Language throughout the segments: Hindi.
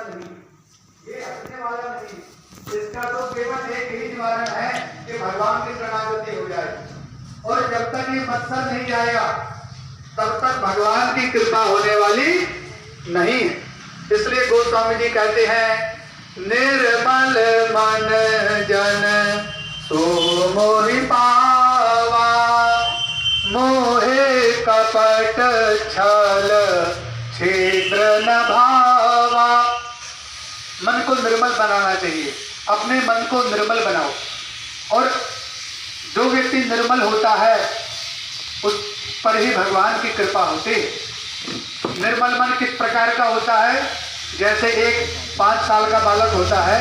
नहीं, ये हंसने वाला नहीं। इसका तो केवल एक ही निवारण है कि भगवान की शरणागति हो जाए। और जब तक ये मत्सर नहीं जाएगा तब तक भगवान की कृपा होने वाली नहीं है। इसलिए गोस्वामी जी कहते हैं, निर्मल मन जन सो मोहि पावा, मोहे कपट छल छिद्र न भावा। मन को निर्मल बनाना चाहिए, अपने मन को निर्मल बनाओ। और जो व्यक्ति निर्मल होता है उस पर ही भगवान की कृपा होती है। निर्मल मन किस प्रकार का होता है? जैसे एक 5 साल का बालक होता है,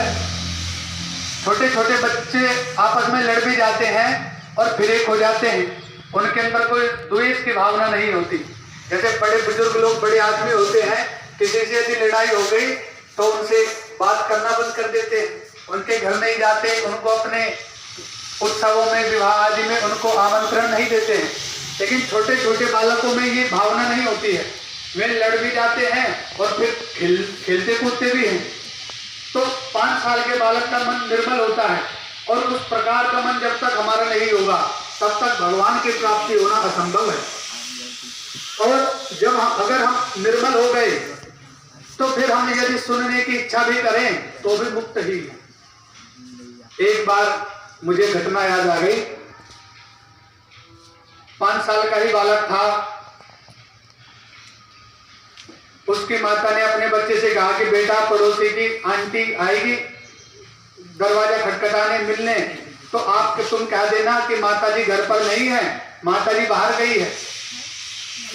छोटे छोटे बच्चे आपस में लड़ भी जाते हैं और फिर एक हो जाते हैं, उनके अंदर कोई द्वेष की भावना नहीं होती। जैसे बड़े बुजुर्ग लोग, बड़े आदमी होते हैं, किसी से यदि लड़ाई हो गई तो उनसे बात करना बंद कर देते, उनके घर नहीं जाते, उनको अपने उत्सवों में, विवाह आदि में उनको आमंत्रण नहीं देते हैं। लेकिन छोटे छोटे बालकों में ये भावना नहीं होती है, वे लड़ भी जाते हैं और फिर खेलते कूदते भी हैं। तो 5 साल के बालक का मन निर्मल होता है, और उस प्रकार का मन जब तक हमारा नहीं होगा तब तक भगवान की प्राप्ति होना असंभव है। और जब अगर हम निर्मल हो गए तो फिर हम यदि सुनने की इच्छा भी करें तो भी मुक्त ही। एक बार मुझे घटना याद आ गई। 5 साल का ही बालक था, उसकी माता ने अपने बच्चे से कहा कि बेटा, पड़ोसी की आंटी आएगी दरवाजा खटखटाने मिलने, तो तुम कह देना कि माताजी घर पर नहीं है, माताजी बाहर गई है।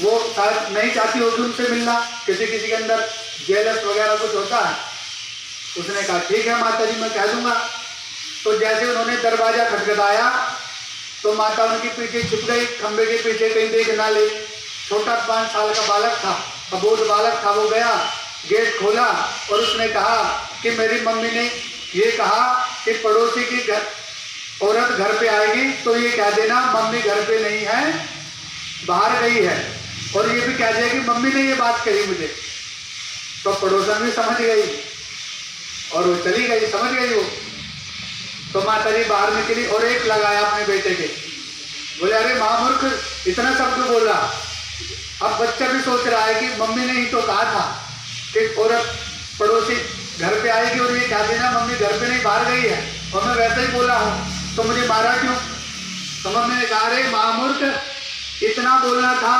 वो शायद नहीं चाहती होगी उनसे मिलना, किसी किसी के अंदर जेलस वगैरह कुछ होता है। उसने कहा ठीक है माताजी, मैं कह दूंगा। तो जैसे उन्होंने दरवाजा खटखटाया तो माता उनके पीछे छुप गई, खंबे के पीछे, कहीं देख ना ले। छोटा 5 साल का बालक था, अबोध बालक था। वो गया, गेट खोला और उसने कहा कि मेरी मम्मी ने ये कहा कि पड़ोसी की औरत घर पे आएगी तो ये कह देना मम्मी घर पे नहीं है, बाहर गई है। और ये भी कह दिया कि मम्मी ने ये बात कही मुझे। तो पड़ोसन भी समझ गई और वो चली गई, समझ गई वो। तो माता जी बाहर निकली और एक लगाया अपने बेटे के, बोले अरे महामूर्ख, इतना शब्द बोला। अब बच्चा भी सोच रहा है कि मम्मी ने ही तो कहा था कि औरत पड़ोसी घर पे आएगी और ये कह देना मम्मी घर पे नहीं, बाहर गई है, और मैं वैसे ही बोला हूँ, तो मुझे मारा क्यों? तो मम्मी ने कहा अरे महामूर्ख, इतना बोलना था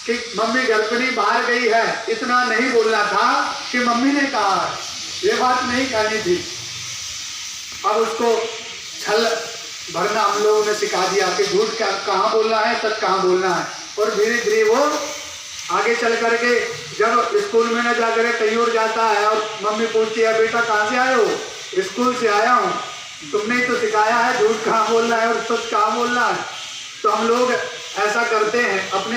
कि मम्मी घर पे नहीं, बाहर गई है, इतना नहीं बोलना था कि मम्मी ने कहा, ये बात नहीं कहनी थी। अब उसको छल भरना हम लोगों ने सिखा दिया कि झूठ कहाँ बोलना है, सच कहाँ बोलना है। और धीरे धीरे वो आगे चल करके जब स्कूल में न जाकर कहीं और जाता है और मम्मी पूछती है बेटा कहाँ से आए हो? स्कूल से आया हूँ। तुमने तो सिखाया है झूठ कहाँ बोलना है और सच कहाँ बोलना है। तो हम लोग ऐसा करते हैं अपने